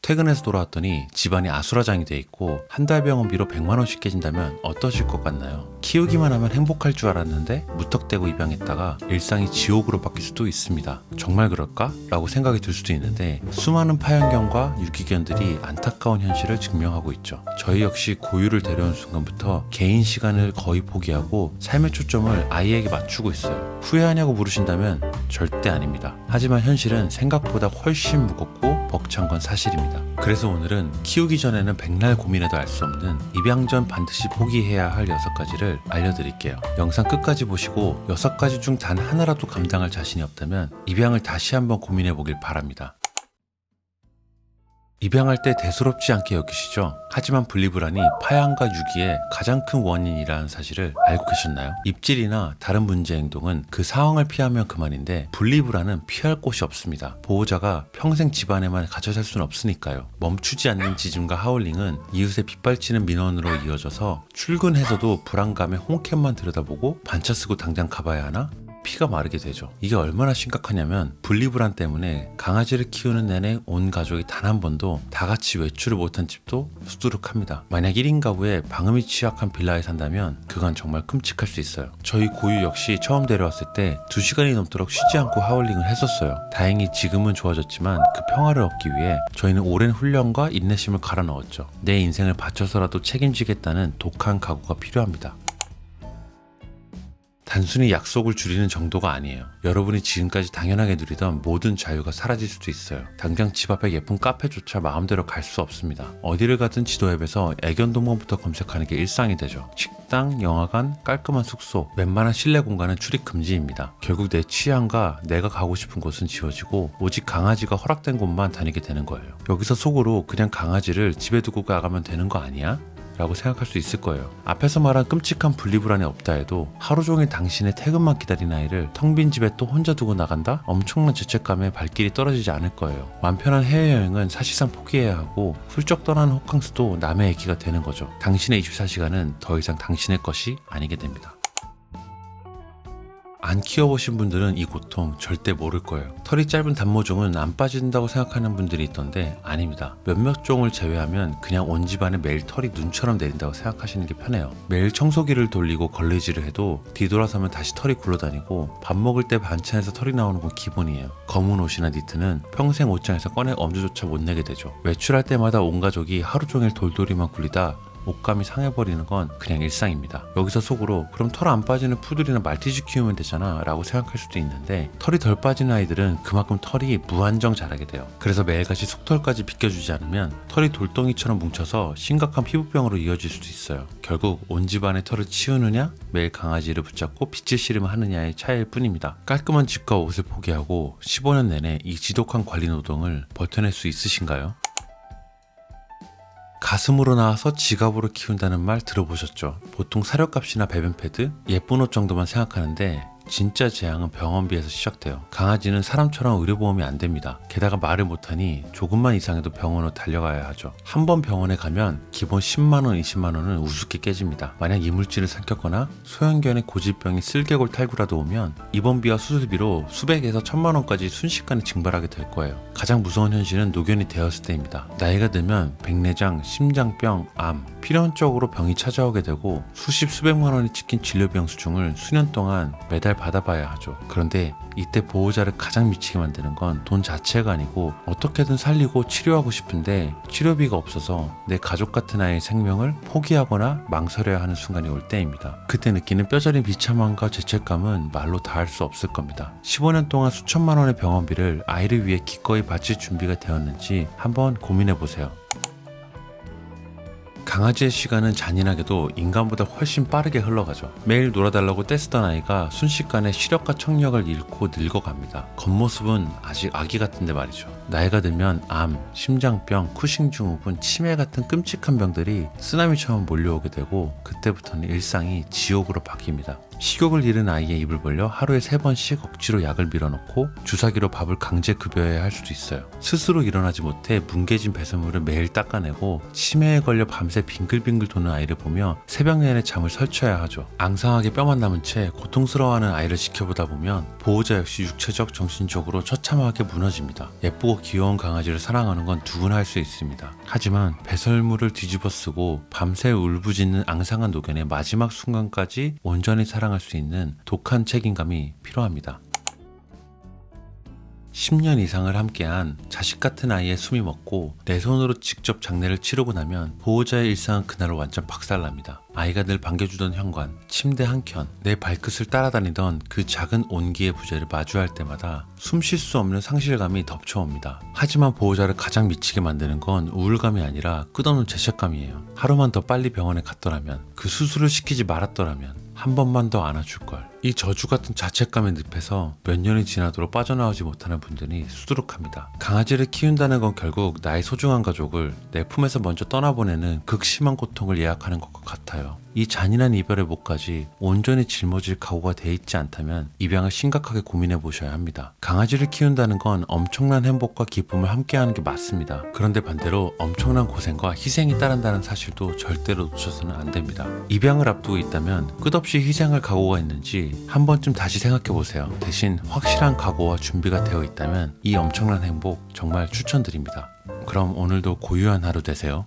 퇴근해서 돌아왔더니 집안이 아수라장이 돼 있고 한 달 병원비로 100만 원씩 깨진다면 어떠실 것 같나요? 키우기만 하면 행복할 줄 알았는데 무턱대고 입양했다가 일상이 지옥으로 바뀔 수도 있습니다. 정말 그럴까? 라고 생각이 들 수도 있는데 수많은 파연견과 유기견들이 안타까운 현실을 증명하고 있죠. 저희 역시 고유를 데려온 순간부터 개인 시간을 거의 포기하고 삶의 초점을 아이에게 맞추고 있어요. 후회하냐고 물으신다면 절대 아닙니다. 하지만 현실은 생각보다 훨씬 무겁고 벅찬 건 사실입니다. 그래서 오늘은 키우기 전에는 백날 고민해도 알 수 없는 입양 전 반드시 포기해야 할 6가지를 알려드릴게요. 영상 끝까지 보시고 6가지 중 단 하나라도 감당할 자신이 없다면 입양을 다시 한번 고민해 보길 바랍니다. 입양할 때 대수롭지 않게 여기시죠? 하지만 분리불안이 파양과 유기의 가장 큰 원인이라는 사실을 알고 계셨나요? 입질이나 다른 문제 행동은 그 상황을 피하면 그만인데 분리불안은 피할 곳이 없습니다. 보호자가 평생 집안에만 갇혀 살 수는 없으니까요. 멈추지 않는 짖음과 하울링은 이웃의 빗발치는 민원으로 이어져서 출근해서도 불안감에 홈캠만 들여다보고 반차 쓰고 당장 가봐야 하나? 피가 마르게 되죠. 이게 얼마나 심각하냐면 분리불안 때문에 강아지를 키우는 내내 온 가족이 단 한 번도 다 같이 외출을 못한 집도 수두룩합니다. 만약 1인 가구에 방음이 취약한 빌라에 산다면 그건 정말 끔찍할 수 있어요. 저희 고유 역시 처음 데려왔을 때 2시간이 넘도록 쉬지 않고 하울링을 했었어요. 다행히 지금은 좋아졌지만 그 평화를 얻기 위해 저희는 오랜 훈련과 인내심을 갈아 넣었죠. 내 인생을 바쳐서라도 책임지겠다는 독한 각오가 필요합니다. 단순히 약속을 줄이는 정도가 아니에요. 여러분이 지금까지 당연하게 누리던 모든 자유가 사라질 수도 있어요. 당장 집 앞에 예쁜 카페조차 마음대로 갈 수 없습니다. 어디를 가든 지도 앱에서 애견동반부터 검색하는 게 일상이 되죠. 식당, 영화관, 깔끔한 숙소, 웬만한 실내 공간은 출입 금지입니다. 결국 내 취향과 내가 가고 싶은 곳은 지워지고 오직 강아지가 허락된 곳만 다니게 되는 거예요. 여기서 속으로 그냥 강아지를 집에 두고 가가면 되는 거 아니야? 라고 생각할 수 있을 거예요. 앞에서 말한 끔찍한 분리불안이 없다 해도 하루 종일 당신의 퇴근만 기다린 아이를 텅 빈 집에 또 혼자 두고 나간다? 엄청난 죄책감에 발길이 떨어지지 않을 거예요. 마음 편한 해외여행은 사실상 포기해야 하고 훌쩍 떠나는 호캉스도 남의 얘기가 되는 거죠. 당신의 24시간은 더 이상 당신의 것이 아니게 됩니다. 안 키워보신 분들은 이 고통 절대 모를 거예요. 털이 짧은 단모종은 안 빠진다고 생각하는 분들이 있던데 아닙니다. 몇몇 종을 제외하면 그냥 온 집안에 매일 털이 눈처럼 내린다고 생각하시는 게 편해요. 매일 청소기를 돌리고 걸레질을 해도 뒤돌아서면 다시 털이 굴러다니고 밥 먹을 때 반찬에서 털이 나오는 건 기본이에요. 검은 옷이나 니트는 평생 옷장에서 꺼내 엄두조차 못 내게 되죠. 외출할 때마다 온 가족이 하루 종일 돌돌이만 굴리다 옷감이 상해버리는 건 그냥 일상입니다. 여기서 속으로 그럼 털 안 빠지는 푸들이나 말티즈 키우면 되잖아 라고 생각할 수도 있는데 털이 덜 빠지는 아이들은 그만큼 털이 무한정 자라게 돼요. 그래서 매일같이 속털까지 비껴주지 않으면 털이 돌덩이처럼 뭉쳐서 심각한 피부병으로 이어질 수도 있어요. 결국 온 집안의 털을 치우느냐 매일 강아지를 붙잡고 빗질 씨름을 하느냐의 차이일 뿐입니다. 깔끔한 집과 옷을 포기하고 15년 내내 이 지독한 관리 노동을 버텨낼 수 있으신가요? 가슴으로 나와서 지갑으로 키운다는 말 들어보셨죠? 보통 사료값이나 배변 패드, 예쁜 옷 정도만 생각하는데 진짜 재앙은 병원비에서 시작돼요. 강아지는 사람처럼 의료보험이 안 됩니다. 게다가 말을 못하니 조금만 이상해도 병원으로 달려가야 하죠. 한 번 병원에 가면 기본 10만원, 20만원은 우습게 깨집니다. 만약 이물질을 삼켰거나 소형견의 고질병이 쓸개골 탈구라도 오면 입원비와 수술비로 수백에서 1000만원까지 순식간에 증발하게 될 거예요. 가장 무서운 현실은 노견이 되었을 때입니다. 나이가 들면 백내장, 심장병, 암, 필연적으로 병이 찾아오게 되고 수십 수백만 원이 찍힌 진료비 수중을 수년 동안 매달 받아봐야 하죠. 그런데 이때 보호자를 가장 미치게 만드는 건 돈 자체가 아니고 어떻게든 살리고 치료하고 싶은데 치료비가 없어서 내 가족 같은 아이의 생명을 포기하거나 망설여야 하는 순간이 올 때입니다. 그때 느끼는 뼈저린 비참함과 죄책감은 말로 다할 수 없을 겁니다. 15년 동안 수천만 원의 병원비를 아이를 위해 기꺼이 바칠 준비가 되었는지 한번 고민해보세요. 강아지의 시간은 잔인하게도 인간보다 훨씬 빠르게 흘러가죠. 매일 놀아달라고 떼쓰던 아이가 순식간에 시력과 청력을 잃고 늙어갑니다. 겉모습은 아직 아기 같은데 말이죠. 나이가 들면 암, 심장병, 쿠싱 증후군, 치매 같은 끔찍한 병들이 쓰나미처럼 몰려오게 되고 그때부터는 일상이 지옥으로 바뀝니다. 식욕을 잃은 아이의 입을 벌려 하루에 3번씩 억지로 약을 밀어넣고 주사기로 밥을 강제 급여해야 할 수도 있어요. 스스로 일어나지 못해 뭉개진 배설물을 매일 닦아내고 치매에 걸려 밤새 빙글빙글 도는 아이를 보며 새벽 내내 잠을 설쳐야 하죠. 앙상하게 뼈만 남은 채 고통스러워하는 아이를 지켜보다 보면 보호자 역시 육체적, 정신적으로 처참하게 무너집니다. 예쁘고 귀여운 강아지를 사랑하는 건 누구나 할 수 있습니다. 하지만 배설물을 뒤집어 쓰고 밤새 울부짖는 앙상한 노견의 마지막 순간까지 온전히 사랑할 수 있는 독한 책임감이 필요합니다. 10년 이상을 함께한 자식 같은 아이의 숨이 멎고 내 손으로 직접 장례를 치르고 나면 보호자의 일상은 그날 완전 박살납니다. 아이가 늘 반겨주던 현관, 침대 한켠, 내 발끝을 따라다니던 그 작은 온기의 부재를 마주할 때마다 숨 쉴 수 없는 상실감이 덮쳐옵니다. 하지만 보호자를 가장 미치게 만드는 건 우울감이 아니라 끝없는 죄책감이에요. 하루만 더 빨리 병원에 갔더라면, 그 수술을 시키지 말았더라면, 한 번만 더 안아줄걸. 이 저주 같은 자책감의 늪에서 몇 년이 지나도록 빠져나오지 못하는 분들이 수두룩합니다. 강아지를 키운다는 건 결국 나의 소중한 가족을 내 품에서 먼저 떠나보내는 극심한 고통을 예약하는 것과 같아요. 이 잔인한 이별의 목까지 온전히 짊어질 각오가 돼 있지 않다면 입양을 심각하게 고민해 보셔야 합니다. 강아지를 키운다는 건 엄청난 행복과 기쁨을 함께하는 게 맞습니다. 그런데 반대로 엄청난 고생과 희생이 따른다는 사실도 절대로 놓쳐서는 안 됩니다. 입양을 앞두고 있다면 끝없이 희생할 각오가 있는지 한 번쯤 다시 생각해 보세요. 대신 확실한 각오와 준비가 되어 있다면 이 엄청난 행복 정말 추천드립니다. 그럼 오늘도 고유한 하루 되세요.